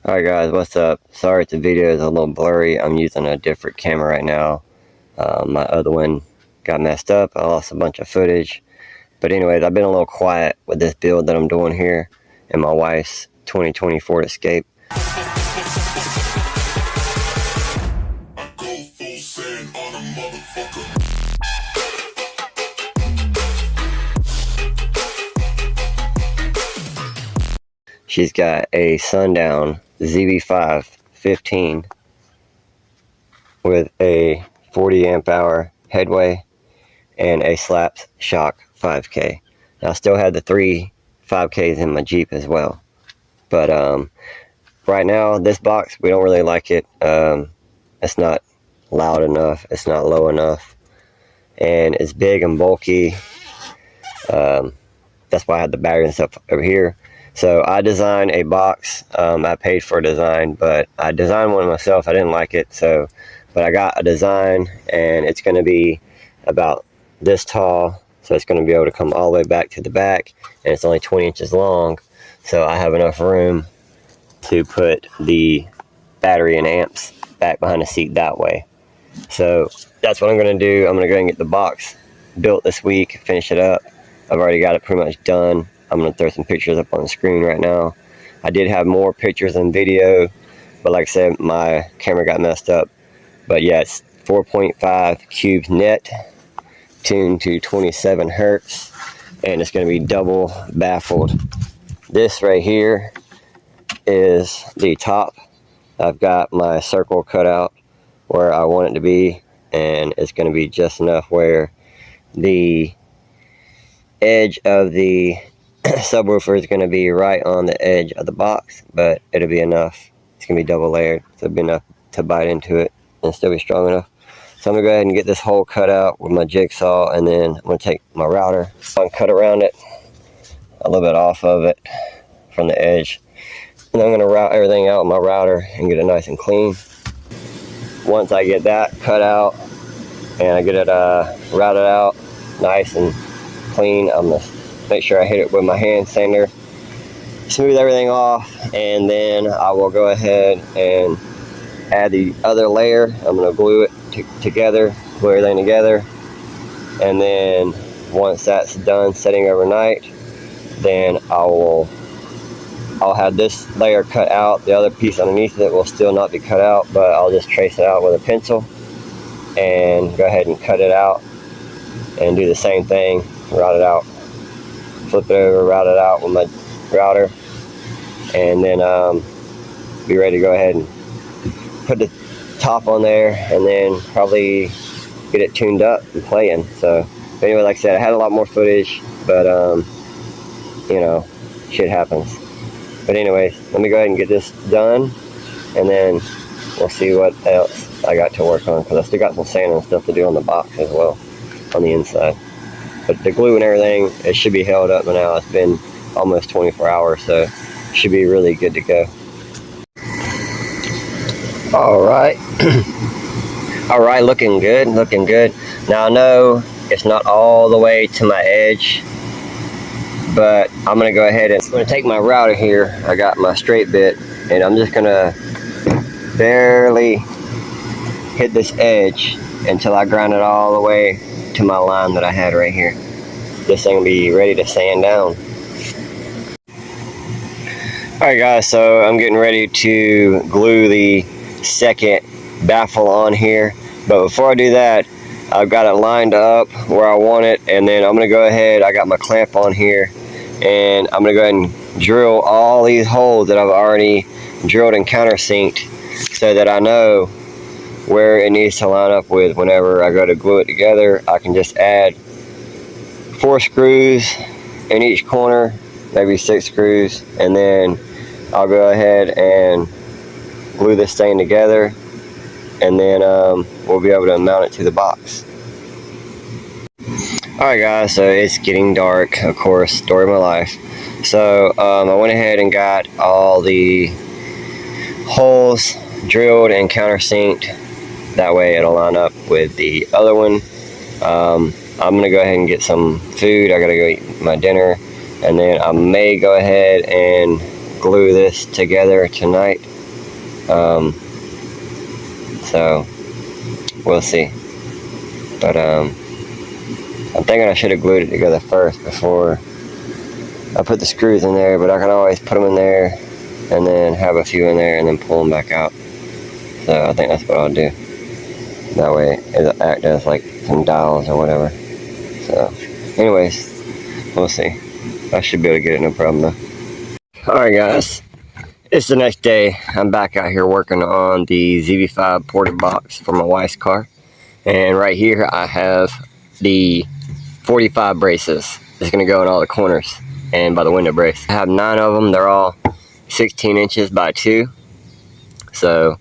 Alright guys, what's up? Sorry if the video is a little blurry. I'm using a different camera right now. My other one got messed up. I lost a bunch of footage. But anyways, I've been a little quiet with this build that I'm doing here in my wife's 2020 Ford Escape. She's got a Sundown ZV5 15 with a 40 amp hour headway and a slaps shock 5K. Now I still had the three 5Ks in my Jeep as well, but right now this box, we don't really like it. It's not loud enough, it's not low enough, and it's big and bulky. That's why I had the battery and stuff over here. So I designed a box. I paid for a design, but I designed one myself. I didn't like it, but I got a design, and it's going to be about this tall. So it's going to be able to come all the way back to the back, and it's only 20 inches long. So I have enough room to put the battery and amps back behind the seat that way. So that's what I'm going to do. I'm going to go and get the box built this week, finish it up. I've already got it pretty much done. I'm going to throw some pictures up on the screen right now. I did have more pictures and video, but like I said, my camera got messed up. But yeah, it's 4.5 cubes net, tuned to 27 hertz, and it's going to be double baffled. This right here is the top. I've got my circle cut out where I want it to be, and it's going to be just enough where the edge of the subwoofer is going to be right on the edge of the box, but it'll be enough. It's going to be double layered, so it'll be enough to bite into it and still be strong enough. So I'm going to go ahead and get this hole cut out with my jigsaw, and then I'm going to take my router and cut around it a little bit off of it from the edge. And I'm going to route everything out with my router and get it nice and clean. Once I get that cut out and I get it routed out nice and clean, I'm going to make sure I hit it with my hand sander, smooth everything off, and then I will go ahead and add the other layer. I'm going to glue it together, glue everything together, and then once that's done setting overnight, then I'll have this layer cut out. The other piece underneath it will still not be cut out, but I'll just trace it out with a pencil and go ahead and cut it out and do the same thing, route it out, flip it over, route it out with my router, and then be ready to go ahead and put the top on there, and then probably get it tuned up and playing. So anyway, like I said, I had a lot more footage, but you know, shit happens. But anyways, let me go ahead and get this done, and then we'll see what else I got to work on, because I still got some sanding and stuff to do on the box as well on the inside. But the glue and everything, it should be held up now. It's been almost 24 hours, so it should be really good to go. Alright. Alright, looking good, looking good. Now I know it's not all the way to my edge, but I'm going to go ahead and I'm going to take my router here. I got my straight bit, and I'm just going to barely hit this edge until I grind it all the way to my line that I had right here. This thing will be ready to sand down. Alright guys, so I'm getting ready to glue the second baffle on here, but before I do that, I've got it lined up where I want it, and then I'm going to go ahead, I got my clamp on here, and I'm going to go ahead and drill all these holes that I've already drilled and countersinked, so that I know where it needs to line up with. Whenever I go to glue it together, I can just add 4 screws in each corner, maybe 6 screws, and then I'll go ahead and glue this thing together, and then we'll be able to mount it to the box. Alright guys, so it's getting dark, of course, story of my life. So I went ahead and got all the holes drilled and countersinked. That way it'll line up with the other one. I'm going to go ahead and get some food. I got to go eat my dinner, and then I may go ahead and glue this together tonight. So we'll see. But I'm thinking I should have glued it together first before I put the screws in there, but I can always put them in there and then have a few in there and then pull them back out. So I think that's what I'll do. That way it'll act as like some dowels or whatever. So anyways, we'll see. I should be able to get it, no problem though. Alright guys, it's the next day. I'm back out here working on the ZV5 ported box for my wife's car. And right here I have the 45 braces. It's going to go in all the corners and by the window brace. I have 9 of them. They're all 16 inches by 2. So,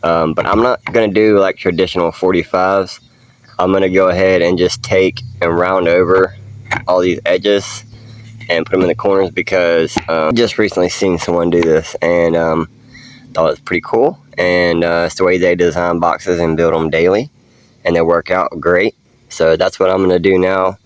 but I'm not going to do like traditional 45s. I'm going to go ahead and just take and round over all these edges and put them in the corners because I just recently seen someone do this and thought it was pretty cool. And it's the way they design boxes and build them daily. And they work out great. So that's what I'm going to do now.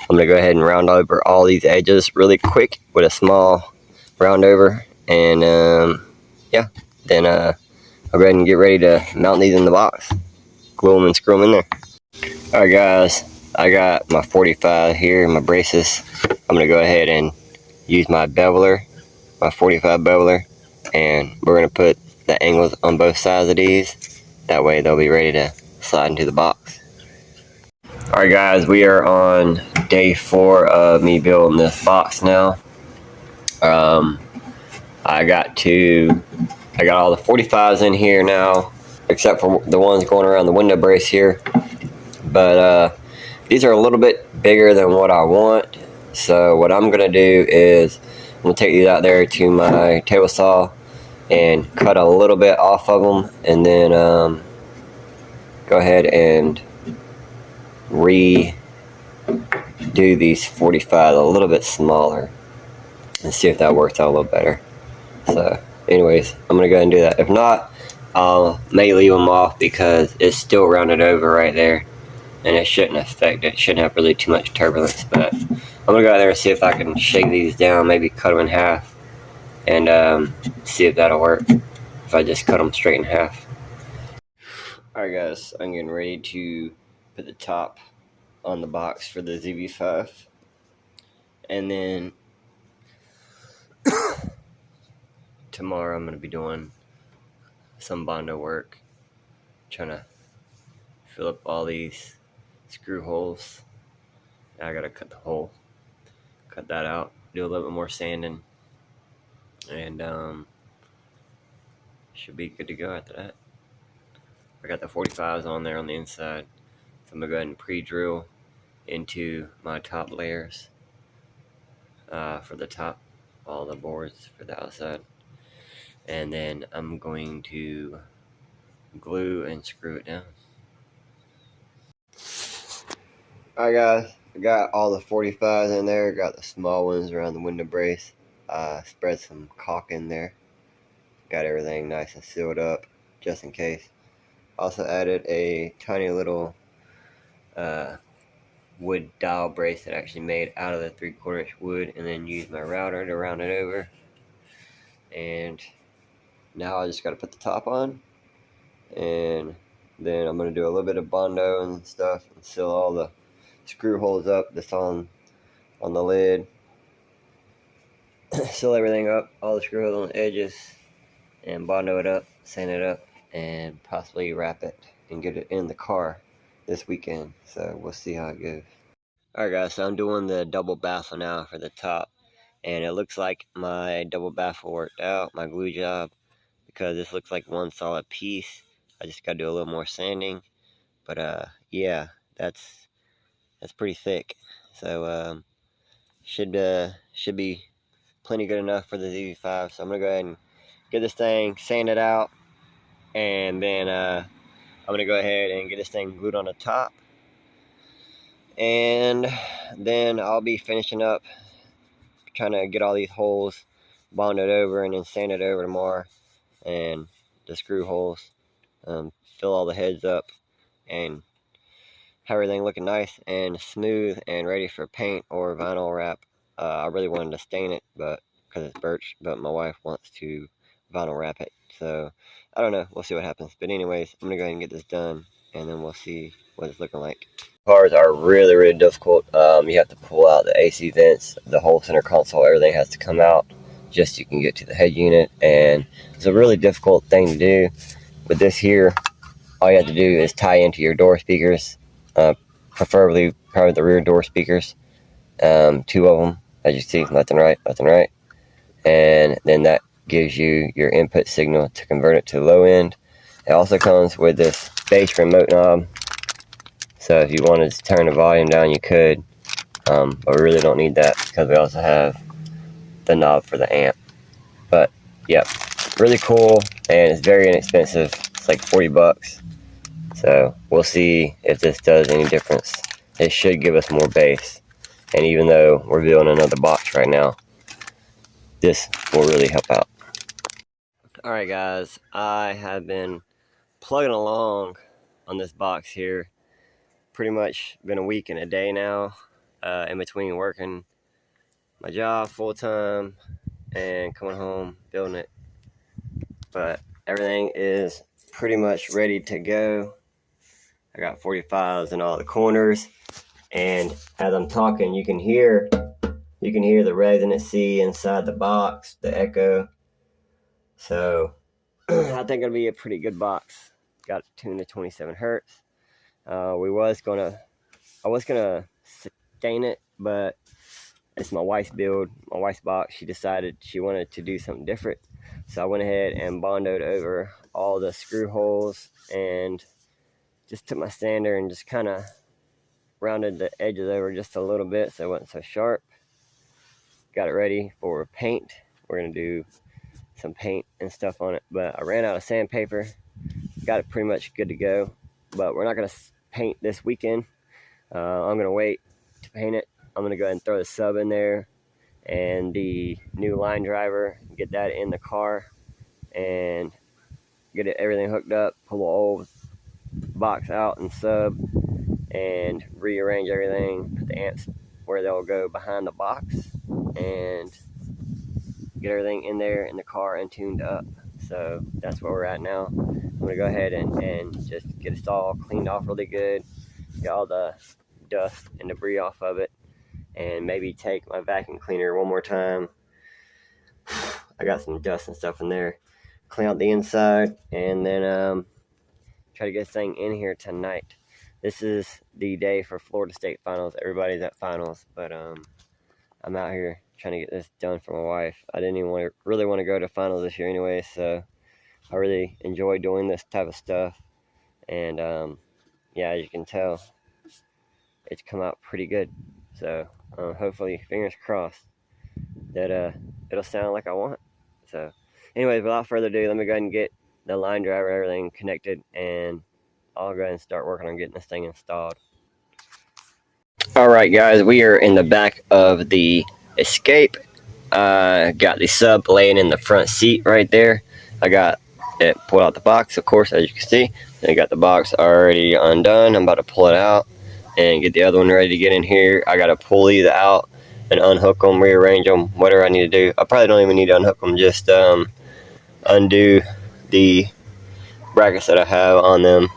I'm going to go ahead and round over all these edges really quick with a small round over. And yeah, then I'll go ahead and get ready to mount these in the box. Glue them and screw them in there. Alright guys, I got my 45 here, my braces. I'm going to go ahead and use my beveler, my 45 beveler. And we're going to put the angles on both sides of these. That way they'll be ready to slide into the box. Alright guys, we are on day 4 of me building this box now. I got all the 45s in here now, except for the ones going around the window brace here. But these are a little bit bigger than what I want. So what I'm going to do is I'm going to take these out there to my table saw and cut a little bit off of them, and then go ahead and redo these 45 a little bit smaller and see if that works out a little better. So anyways, I'm gonna go ahead and do that. If not, I'll may leave them off because it's still rounded over right there and it shouldn't affect it. It shouldn't have really too much turbulence. But I'm gonna go out there and see if I can shave these down, maybe cut them in half, and see if that'll work if I just cut them straight in half. Alright guys, I'm getting ready to put the top on the box for the ZV5, and then tomorrow I'm going to be doing some Bondo work, trying to fill up all these screw holes. I got to cut the hole, cut that out, do a little bit more sanding, and should be good to go after that. I got the 45s on there on the inside, so I'm going to go ahead and pre-drill into my top layers for the top, all the boards for the outside, and then I'm going to glue and screw it down. Alright guys, I got all the 45s in there, got the small ones around the window brace, spread some caulk in there, got everything nice and sealed up just in case. Also added a tiny little wood dowel brace that I actually made out of the 3/4 inch wood, and then used my router to round it over. And now I just got to put the top on, and then I'm going to do a little bit of Bondo and stuff and seal all the screw holes up that's on the lid. Seal everything up, all the screw holes on the edges, and Bondo it up, sand it up, and possibly wrap it and get it in the car this weekend. So we'll see how it goes. Alright guys, so I'm doing the double baffle now for the top, and it looks like my double baffle worked out, my glue job, because this looks like one solid piece. I just gotta do a little more sanding, but yeah, that's pretty thick. So should be plenty good enough for the ZV5. So I'm gonna go ahead and get this thing sanded out, and then I'm gonna go ahead and get this thing glued on the top, and then I'll be finishing up trying to get all these holes bonded over and then sanded over tomorrow, and the screw holes, fill all the heads up, and have everything looking nice and smooth and ready for paint or vinyl wrap. I really wanted to stain it, but because it's birch, but my wife wants to vinyl wrap it. So I don't know, we'll see what happens. But anyways, I'm gonna go ahead and get this done, and then we'll see what it's looking like. Cars are really difficult. You have to pull out the AC vents, the whole center console, everything has to come out just so you can get to the head unit, and it's a really difficult thing to do. With this here, all you have to do is tie into your door speakers, preferably probably the rear door speakers, 2 of them, as you see, left and right, and then that gives you your input signal to convert it to low end. It also comes with this bass remote knob, so if you wanted to turn the volume down, you could, but we really don't need that because we also have the knob for the amp. But yep, really cool, and it's very inexpensive. It's like 40 bucks. So we'll see if this does any difference. It should give us more bass, and even though we're building another box right now, this will really help out. Alright guys, I have been plugging along on this box here. Pretty much been a week and a day now, in between working my job full-time and coming home building it. But everything is pretty much ready to go. I got 45s in all the corners, and as I'm talking, you can hear the resonancy inside the box, the echo. So I think it'll be a pretty good box. Got it tuned to 27 hertz. I was gonna stain it, but it's my wife's build, my wife's box. She decided she wanted to do something different, so I went ahead and bondoed over all the screw holes and just took my sander and just kind of rounded the edges over just a little bit so it wasn't so sharp. Got it ready for paint. We're gonna do some paint and stuff on it, but I ran out of sandpaper. Got it pretty much good to go, but we're not gonna paint this weekend. I'm gonna wait to paint it. I'm gonna go ahead and throw the sub in there and the new line driver, get that in the car and get everything hooked up, pull the old box out and sub, and rearrange everything, put the amps where they'll go behind the box, and get everything in there in the car and tuned up. So that's where we're at now. I'm gonna go ahead and just get it all cleaned off really good, get all the dust and debris off of it, and maybe take my vacuum cleaner one more time. I got some dust and stuff in there. Clean out the inside, and then try to get this thing in here tonight. This is the day for Florida State finals. Everybody's at finals, but I'm out here trying to get this done for my wife. I didn't even really want to go to finals this year anyway, so I really enjoy doing this type of stuff. And yeah, as you can tell, it's come out pretty good. So hopefully, fingers crossed, that it'll sound like I want. So anyways, without further ado, let me go ahead and get the line driver, everything connected, and I'll go ahead and start working on getting this thing installed. Alright guys, we are in the back of the Escape. Got the sub laying in the front seat right there. I got it pulled out the box, of course, as you can see. I got the box already undone. I'm about to pull it out and get the other one ready to get in here. I got to pull these out and unhook them, rearrange them, whatever I need to do. I probably don't even need to unhook them, just undo the brackets that I have on them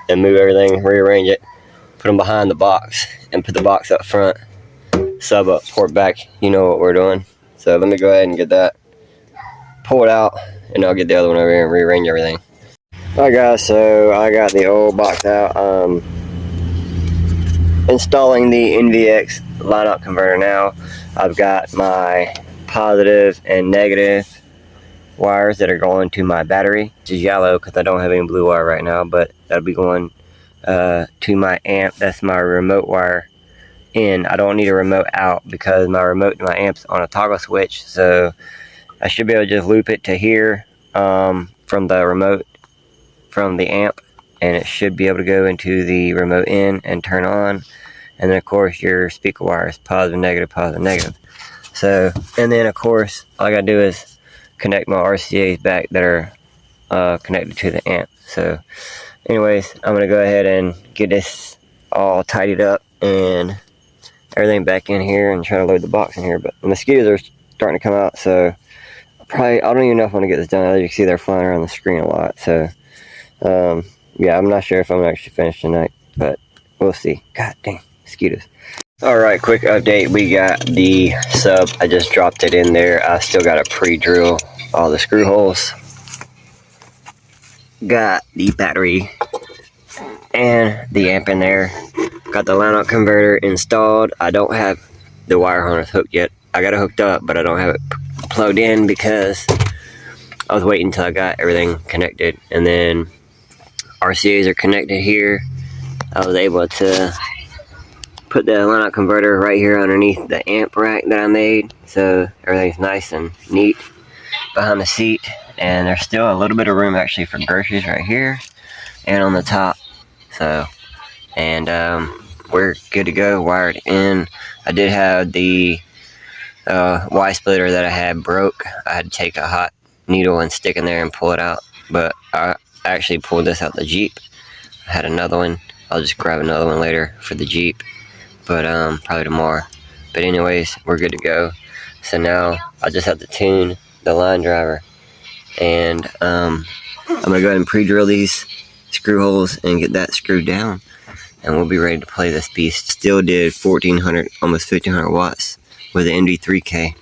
and move everything, rearrange it, put them behind the box, and put the box up front, sub up, port back. You know what we're doing. So let me go ahead and get that, pull it out, and I'll get the other one over here and rearrange everything. Alright guys, so I got the old box out. Installing the NVX line-out converter now. I've got my positive and negative wires that are going to my battery, which is yellow because I don't have any blue wire right now, but that'll be going to my amp. That's my remote wire in. I don't need a remote out because my remote to my amp's on a toggle switch, so I should be able to just loop it to here from the remote from the amp, and it should be able to go into the remote in and turn on. And then of course your speaker wires, positive, negative. So, and then of course all I gotta do is connect my RCAs back that are connected to the amp. So anyways, I'm gonna go ahead and get this all tidied up and everything back in here and try to load the box in here. But the mosquitoes are starting to come out, so I don't even know if I'm gonna get this done. As you can see, they're flying around the screen a lot. So, yeah, I'm not sure if I'm gonna actually finish tonight, but we'll see. God dang, mosquitoes. Alright, quick update. We got the sub. I just dropped it in there. I still got to pre-drill all the screw holes. Got the battery and the amp in there. Got the line out converter installed. I don't have the wire harness hooked yet. I got it hooked up, but I don't have it plugged in because I was waiting until I got everything connected. And then RCAs are connected here. I was able to put the line out converter right here underneath the amp rack that I made, so everything's nice and neat behind the seat. And there's still a little bit of room actually for groceries right here and on the top. So, and we're good to go, wired in. I did have the Y splitter that I had broke. I had to take a hot needle and stick in there and pull it out, but I actually pulled this out the Jeep. I had another one. I'll just grab another one later for the Jeep, but probably tomorrow. But anyways, we're good to go. So now I just have to tune the line driver, and I'm gonna go ahead and pre-drill these screw holes and get that screwed down, and we'll be ready to play this beast. Still did 1400, almost 1500 watts with an MD3K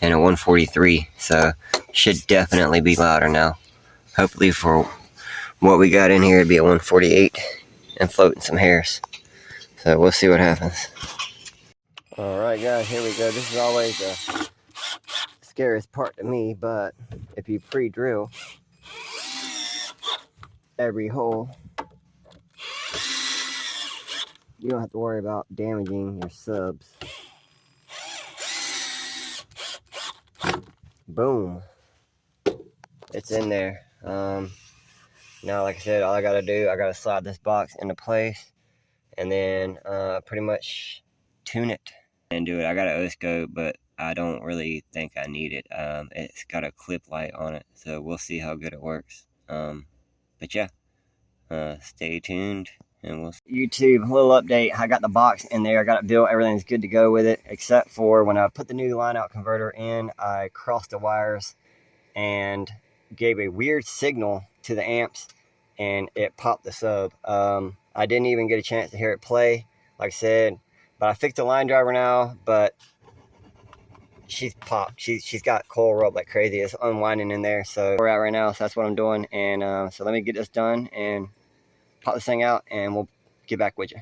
and a 143, so should definitely be louder now. Hopefully for what we got in here, it'd be a 148 and floating some hairs. So we'll see what happens. Alright guys, here we go. This is always the scariest part to me, but if you pre-drill every hole, you don't have to worry about damaging your subs. Boom. It's in there. Now, like I said, all I gotta do, I gotta slide this box into place and then pretty much tune it and do it. I got an O-scope, but I don't really think I need it. It's got a clip light on it, so we'll see how good it works. But yeah, stay tuned and we'll see. YouTube, a little update. I got the box in there. I got it built. Everything's good to go with it, except for when I put the new line out converter in, I crossed the wires and gave a weird signal to the amps, and it popped the sub. I didn't even get a chance to hear it play, like I said, but I fixed the line driver now, but she's popped. She's got coil rope like crazy. It's unwinding in there, so we're out right now, so that's what I'm doing. And so let me get this done and pop this thing out, and we'll get back with you.